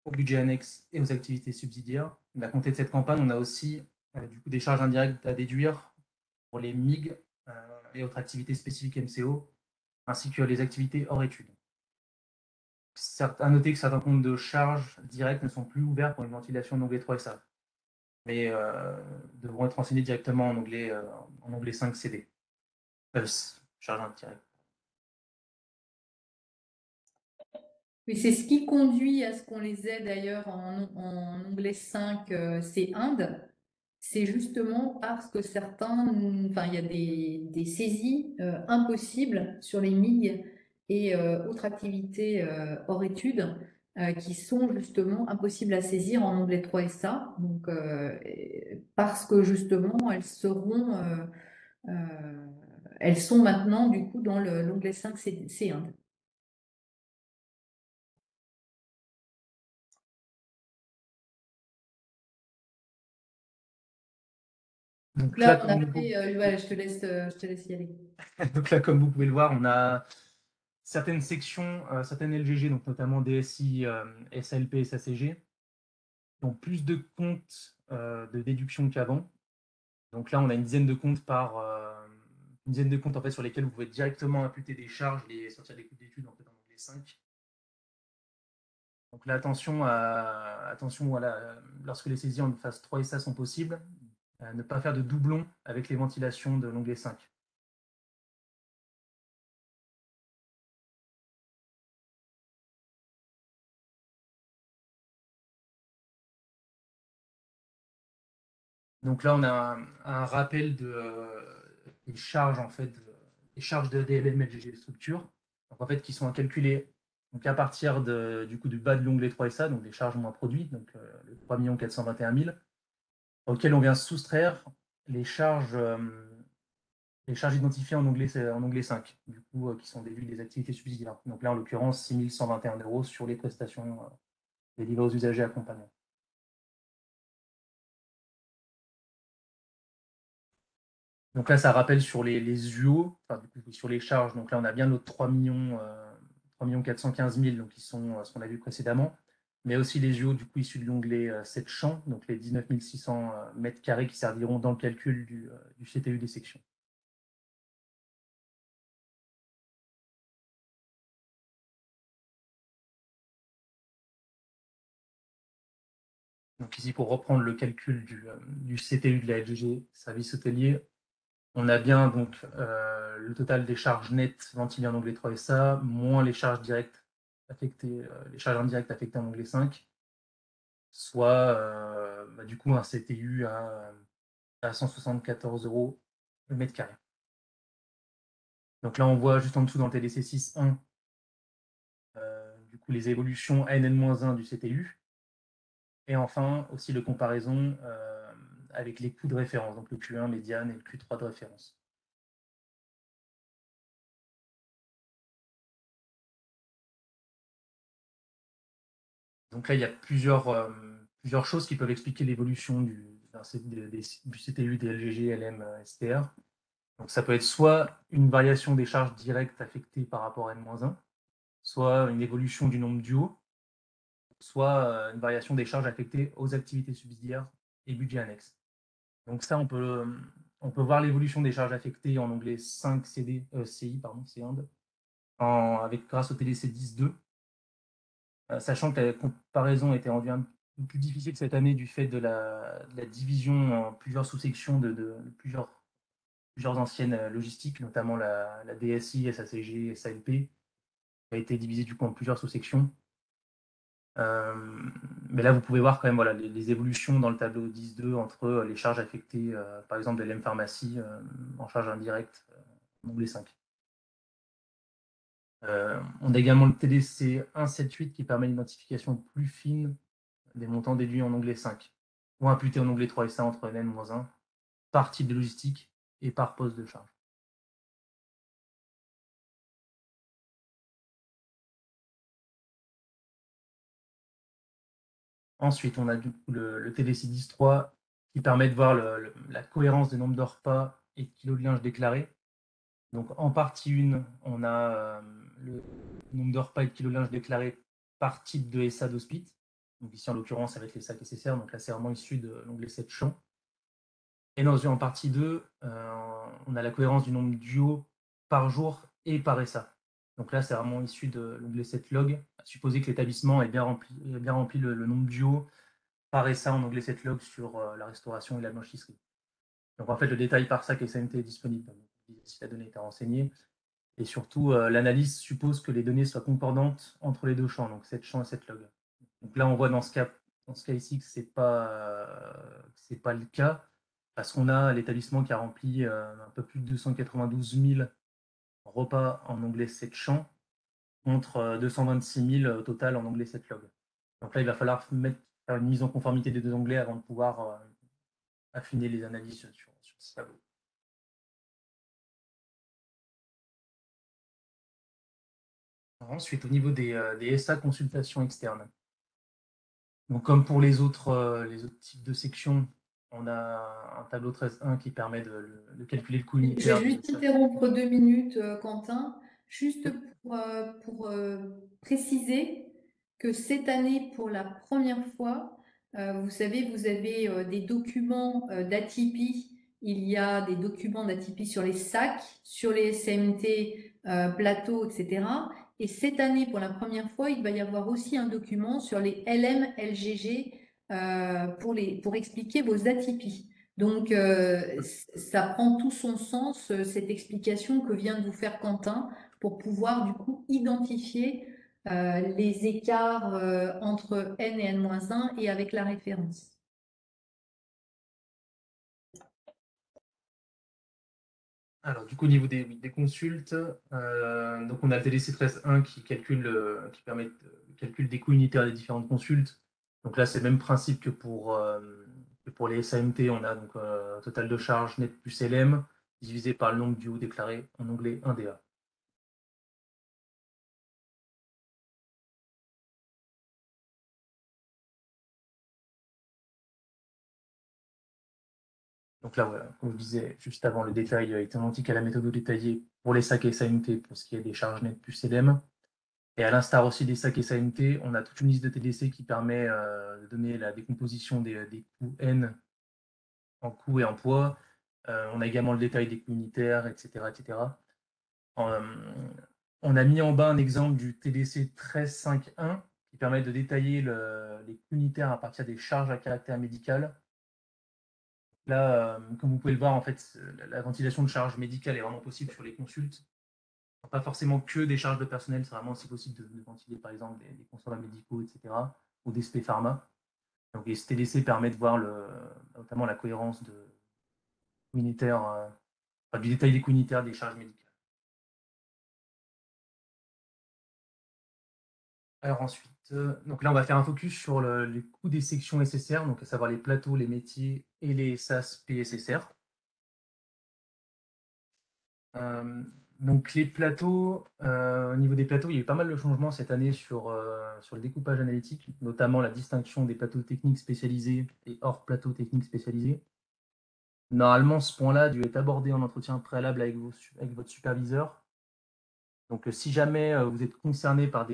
au budget annexe et aux activités subsidiaires. Mais à compter de cette campagne, on a aussi du coup, des charges indirectes à déduire pour les MIG et autres activités spécifiques MCO, ainsi que les activités hors études. À noter que certains comptes de charges directes ne sont plus ouverts pour une ventilation en onglet 3SA, mais devront être renseignés directement en onglet 5 CD. Charge indirecte. Oui, c'est ce qui conduit à ce qu'on les ait d'ailleurs en onglet 5, c'est Inde. c'est justement parce que enfin, il y a des saisies impossibles sur les MIG et autres activités hors études qui sont justement impossibles à saisir en onglet 3SA. Donc, parce que justement, euh, elles sont maintenant du coup dans l'onglet 5 C1. Donc là, Là, on a fait, ouais, je te laisse y aller. donc là, comme vous pouvez le voir, on a certaines sections, certaines LGG, donc notamment DSI, SALP et SACG, qui ont plus de comptes de déduction qu'avant. Donc là, on a une dizaine de comptes une dizaine de comptes en fait, sur lesquels vous pouvez directement imputer des charges et sortir des coûts d'études en fait, en onglet 5. Donc là, attention voilà, lorsque les saisies en phase 3 et ça sont possibles, ne pas faire de doublons avec les ventilations de l'onglet 5. Donc là, on a un rappel des charges en fait, des charges de DLM LGG structure, donc en fait qui sont calculées donc à partir du coup du bas de l'onglet 3SA, donc des charges moins produites, donc le 3 421 000, auquel on vient soustraire les charges identifiées en onglet 5, du coup qui sont déduites des activités subsidiaires. Donc là, en l'occurrence, 6 121 € sur les prestations délivrées aux usagers accompagnants. Donc là, ça rappelle sur les UO, enfin, du coup, sur les charges. Donc là, on a bien nos 3 415 000, donc qui sont ce qu'on a vu précédemment, mais aussi les UO du coup issus de l'onglet 7 champs, donc les 19 600 mètres carrés qui serviront dans le calcul du CTU des sections. Donc ici, pour reprendre le calcul du CTU de la LGG, service hôtelier, on a bien donc le total des charges nettes ventilées en onglet 3SA, moins les charges directes affectées, les charges indirectes affectées en onglet 5, soit du coup un CTU à 174 € le mètre carré. Donc là, on voit juste en dessous dans le TDC 6.1 du coup les évolutions ANN-1 du CTU. Et enfin, aussi le comparaison avec les coûts de référence, donc le Q1 médiane et le Q3 de référence. Donc là, il y a plusieurs choses qui peuvent expliquer l'évolution du CTU, des LGG, LM, STR. Donc ça peut être soit une variation des charges directes affectées par rapport à N-1, soit une évolution du nombre d'UO, soit une variation des charges affectées aux activités subsidiaires et budget annexe. Donc ça, on peut voir l'évolution des charges affectées en onglet 5 CI, pardon, C1, grâce au TDC 10.2, sachant que la comparaison était rendue un peu plus difficile cette année du fait de la division en plusieurs sous-sections de plusieurs anciennes logistiques, notamment la DSI, SACG, SALP, qui a été divisée du coup en plusieurs sous-sections. Mais là, vous pouvez voir quand même voilà, les évolutions dans le tableau 10.2 entre les charges affectées, par exemple, de l'EM Pharmacie en charge indirecte, onglet 5. On a également le TDC 178 qui permet l'identification plus fine des montants déduits en onglet 5 ou imputés en onglet 3 et ça entre N-1 par type de logistique et par poste de charge. Ensuite, on a du coup le TDC 10.3 qui permet de voir la cohérence des nombres de repas et de kilos de linge déclarés. Donc en partie 1, on a le nombre de repas et de kilos de linge déclarés par type de SA d'hospice. Donc ici en l'occurrence avec les sacs SSR, donc là c'est vraiment issu de l'onglet 7 champs. Et en partie 2, on a la cohérence du nombre d'UO par jour et par SA. Donc là c'est vraiment issu de l'onglet 7 log, à supposer que l'établissement ait bien rempli le nombre d'UO par SA en onglet 7 log sur la restauration et la blanchisserie. Donc en fait le détail par sac SMT est disponible si la donnée est à renseigner. Et surtout, l'analyse suppose que les données soient concordantes entre les deux champs, donc 7 champs et 7 logs. Donc là, on voit dans ce cas ici que ce n'est pas le cas. parce qu'on a l'établissement qui a rempli un peu plus de 292 000 repas en onglet 7 champs, contre 226 000 au total en onglet 7 log. Donc là, il va falloir faire une mise en conformité des deux onglets avant de pouvoir affiner les analyses sur ce tableau. Ensuite, au niveau des SA consultations externes. Donc, comme pour les autres types de sections, on a un tableau 13.1 qui permet de calculer le coût Je unitaire. vais juste interrompre 2 minutes, Quentin, juste pour préciser que cette année, pour la première fois, vous savez, vous avez des documents d'ATIPI. Il y a des documents d'ATIPI sur les sacs, sur les SMT, plateaux, etc. Et cette année, pour la première fois, il va y avoir aussi un document sur les LM, LGG pour expliquer vos ATIPI. Donc, ça prend tout son sens, cette explication que vient de vous faire Quentin, pour pouvoir du coup identifier les écarts entre n et n-1 et avec la référence. Alors, du coup, au niveau des consultes, donc on a le TDC 13.1 qui permet de calcul des coûts unitaires des différentes consultes. Donc là, c'est le même principe que pour les SAMT. On a donc total de charge net plus LM divisé par le nombre du haut déclaré en onglet 1DA. Donc là, voilà, comme je disais juste avant, le détail est identique à la méthode détaillée pour les sacs SAMT pour ce qui est des charges nettes plus LM. Et à l'instar aussi des sacs SAMT, on a toute une liste de TDC qui permet de donner la décomposition des coûts N en coûts et en poids. On a également le détail des coûts unitaires, etc. etc. On a mis en bas un exemple du TDC 13.5.1 qui permet de détailler les coûts unitaires à partir des charges à caractère médical. Là, comme vous pouvez le voir, en fait, la ventilation de charges médicales est vraiment possible sur les consultes. Pas forcément que des charges de personnel, c'est vraiment aussi possible de ventiler par exemple des consommables médicaux, etc. ou des spé pharma. Donc les TDC permet de voir notamment la cohérence unitaire, du détail des coûts unitaires des charges médicales. Alors ensuite, donc là on va faire un focus sur les coûts des sections SSR, donc à savoir les plateaux, les métiers et les SAS PSSR. Donc les plateaux, au niveau des plateaux, il y a eu pas mal de changements cette année sur le découpage analytique, notamment la distinction des plateaux techniques spécialisés et hors plateaux techniques spécialisés. Normalement, ce point-là a dû être abordé en entretien préalable avec votre superviseur. Donc si jamais vous êtes concerné par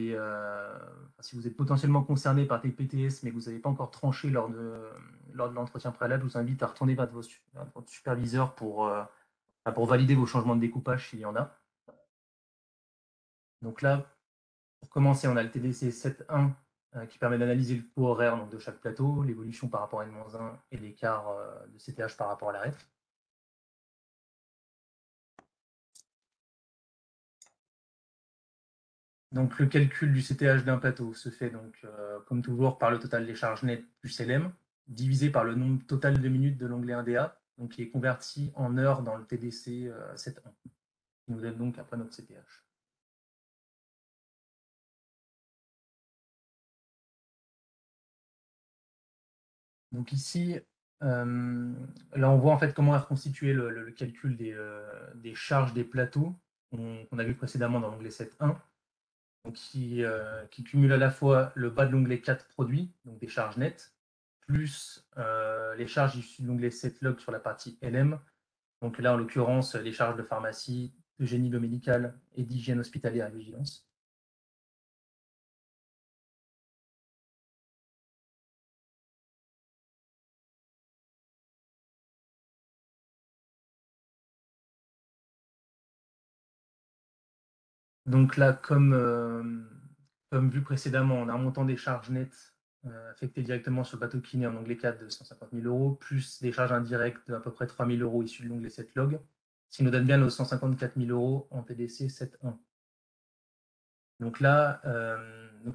si vous êtes potentiellement concerné par des PTS, mais que vous n'avez pas encore tranché lors de l'entretien préalable, je vous invite à retourner vers votre superviseur pour valider vos changements de découpage s'il y en a. Donc là, pour commencer, on a le TDC 7.1 qui permet d'analyser le coût horaire donc, de chaque plateau, l'évolution par rapport à N-1 et l'écart de CTH par rapport à la REF. Donc le calcul du CTH d'un plateau se fait donc, comme toujours par le total des charges nettes plus LM, divisé par le nombre total de minutes de l'onglet 1DA, donc qui est converti en heures dans le TDC 7.1, qui nous donne donc après notre CTH. Donc ici, là on voit en fait comment est reconstitué le calcul des charges des plateaux qu'on a vu précédemment dans l'onglet 7.1, qui cumule à la fois le bas de l'onglet 4 produits, donc des charges nettes, plus les charges issues de l'onglet 7 log sur la partie LM. Donc là, en l'occurrence, les charges de pharmacie, de génie biomédical et d'hygiène hospitalière et vigilance. Donc là, comme vu précédemment, on a un montant des charges nettes affectées directement sur le bateau kiné en onglet 4 de 150 000 €, plus des charges indirectes d'à peu près 3 000 € issues de l'onglet 7 log, ce qui nous donne bien nos 154 000 € en TDC 7.1. Donc là,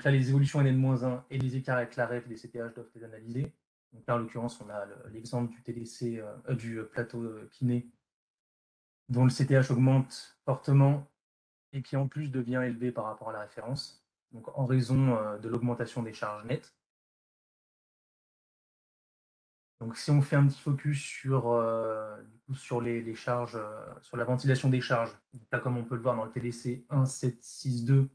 les évolutions NN-1 et les écarts avec la REF des CTH doivent être analysés. Donc là, en l'occurrence, on a l'exemple du TDC, du plateau kiné, dont le CTH augmente fortement et qui en plus devient élevé par rapport à la référence, donc en raison de l'augmentation des charges nettes. Donc si on fait un petit focus sur les charges, sur la ventilation des charges, donc là comme on peut le voir dans le TDC 1762,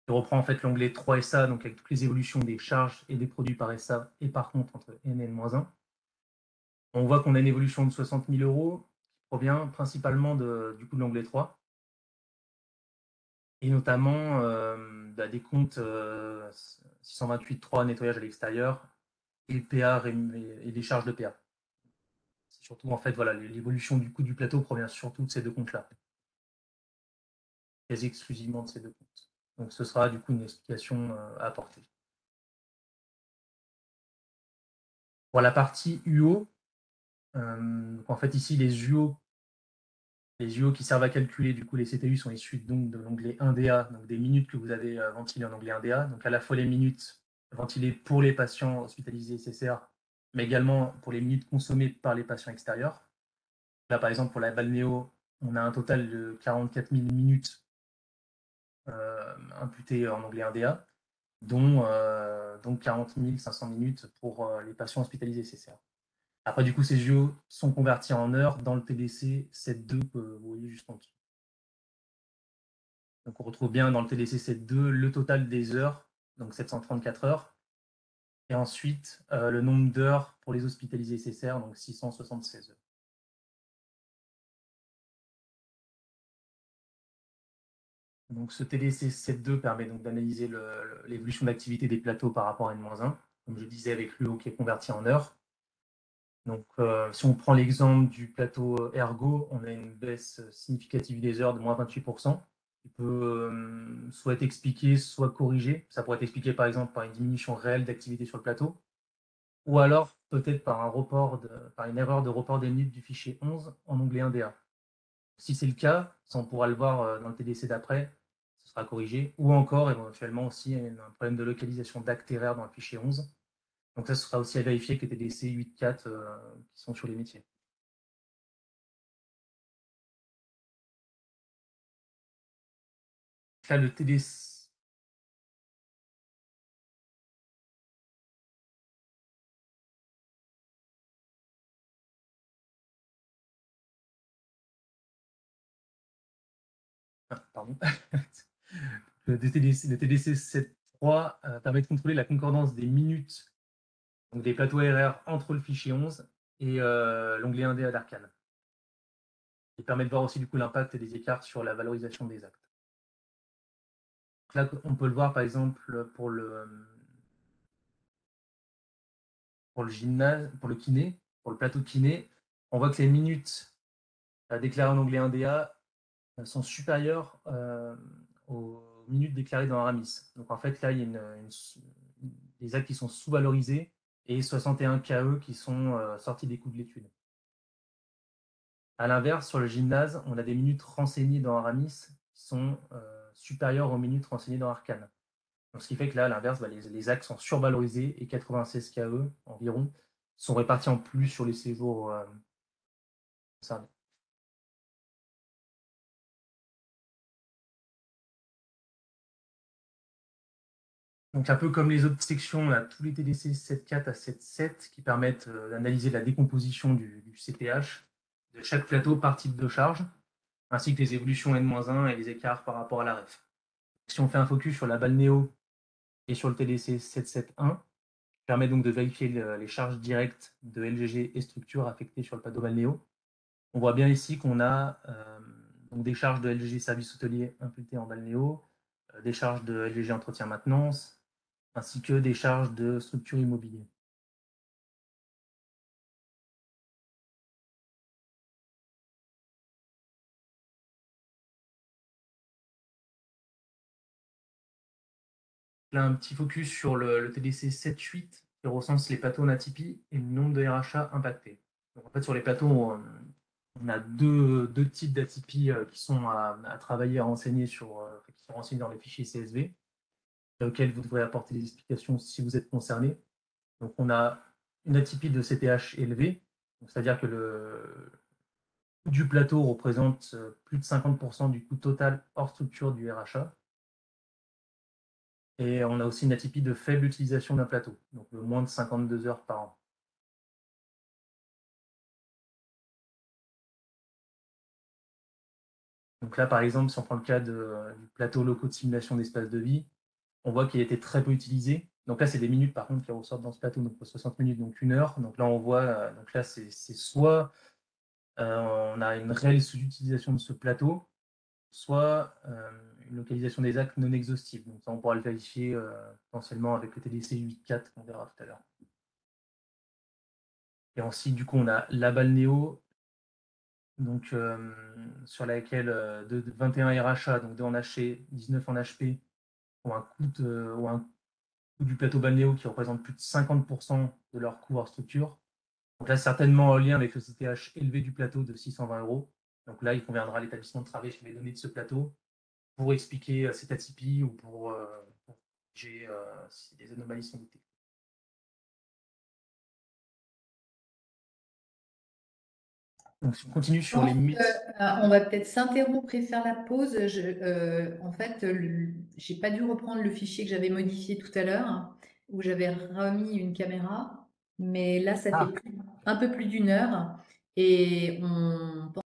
qui reprend en fait l'onglet 3SA, donc avec toutes les évolutions des charges et des produits par SA et par contre entre N et N-1. On voit qu'on a une évolution de 60 000 € qui provient principalement du coup de l'onglet 3 et notamment des comptes 628.3 nettoyage à l'extérieur et PA et des charges de PA. C'est surtout en fait voilà, l'évolution du coût du plateau provient surtout de ces deux comptes-là, quasi exclusivement de ces deux comptes. Donc ce sera du coup une explication à apporter. Pour la partie UO, donc en fait ici les UO qui servent à calculer du coup les CTU sont issus donc de l'onglet 1DA, donc des minutes que vous avez ventilées en onglet 1DA, donc à la fois les minutes ventilées pour les patients hospitalisés CCR, mais également pour les minutes consommées par les patients extérieurs. Là par exemple pour la balnéo, on a un total de 44 000 minutes imputées en onglet 1DA, dont 40 500 minutes pour les patients hospitalisés CCR. Après, du coup, ces JO sont convertis en heures dans le TDC 7.2 que vous voyez juste en dessous. Donc, on retrouve bien dans le TDC 7.2 le total des heures, donc 734 heures, et ensuite le nombre d'heures pour les hospitalisés CCR, donc 676 heures. Donc, ce TDC 7.2 permet donc d'analyser l'évolution d'activité des plateaux par rapport à N-1, comme je disais avec l'UO qui est converti en heures. Donc, si on prend l'exemple du plateau Ergo, on a une baisse significative des heures de moins 28%, qui peut soit être expliquée, soit corrigée. Ça pourrait être expliqué par exemple par une diminution réelle d'activité sur le plateau, ou alors peut-être par une erreur de report des minutes du fichier 11 en onglet 1DA. Si c'est le cas, ça on pourra le voir dans le TDC d'après, ce sera corrigé, ou encore éventuellement aussi un problème de localisation d'actes erreurs dans le fichier 11. Donc ça, ce sera aussi à vérifier que TDC 8.4 qui sont sur les métiers. Là, le TDC. Ah, pardon. Le TDC 7.3 permet de contrôler la concordance des minutes, donc des plateaux RR entre le fichier 11 et l'onglet 1D d'Arcane. Il permet de voir aussi du coup l'impact des écarts sur la valorisation des actes. Là, on peut le voir par exemple pour le gymnase, pour le kiné, pour le plateau kiné, on voit que les minutes déclarées en onglet 1DA sont supérieures aux minutes déclarées dans Aramis. Donc en fait, là, il y a des actes qui sont sous-valorisés et 61 KE qui sont sortis des coûts de l'étude. À l'inverse, sur le gymnase, on a des minutes renseignées dans Aramis qui sont supérieures aux minutes renseignées dans Arcane. Donc, ce qui fait que là, à l'inverse, les actes sont survalorisés et 96 KE environ sont répartis en plus sur les séjours concernés. Donc, un peu comme les autres sections, on a tous les TDC 7.4 à 7.7 qui permettent d'analyser la décomposition du CTH de chaque plateau par type de charge, ainsi que les évolutions N-1 et les écarts par rapport à la ref. Si on fait un focus sur la balnéo et sur le TDC 7.7.1, permet donc de vérifier les charges directes de LGG et structure affectées sur le plateau balnéo. On voit bien ici qu'on a donc des charges de LGG service hôtelier imputées en balnéo, des charges de LGG entretien maintenance, ainsi que des charges de structure immobilier. Là, un petit focus sur le TDC 7.8 qui recense les plateaux en atypie et le nombre de RHA impactés. Donc, en fait, sur les plateaux, on a deux types d'atypies qui sont à travailler, à renseigner qui sont renseignés dans les fichiers CSV, auxquels vous devrez apporter des explications si vous êtes concerné. Donc, on a une atypie de CTH élevée, c'est-à-dire que le coût du plateau représente plus de 50% du coût total hors structure du RHA. Et on a aussi une atypie de faible utilisation d'un plateau, donc de moins de 52 heures par an. Donc là, par exemple, si on prend le cas du plateau locaux de simulation d'espace de vie, on voit qu'il a été très peu utilisé. Donc là, c'est des minutes par contre qui ressortent dans ce plateau, donc 60 minutes, donc 1 heure. Donc là, on voit, donc là, c'est soit on a une réelle sous-utilisation de ce plateau, soit une localisation des actes non exhaustive. Donc ça, on pourra le vérifier potentiellement avec le TDC 8.4 qu'on verra tout à l'heure. Et ensuite, du coup, on a la balnéo, donc sur laquelle de 21 RHA, donc 2 en HC, 19 en HP, ont un coût du plateau balnéo qui représente plus de 50% de leur coût hors structure. Donc là, certainement en lien avec le CTH élevé du plateau de 620 euros. Donc là, il conviendra à l'établissement de travailler sur les données de ce plateau pour expliquer cette atypie ou pour juger si des anomalies sont détectées. Donc, si on continue sur les mythes. On va peut-être s'interrompre et faire la pause. En fait, j'ai pas dû reprendre le fichier que j'avais modifié tout à l'heure, où j'avais remis une caméra, mais là, ça fait un peu plus d'1 heure et on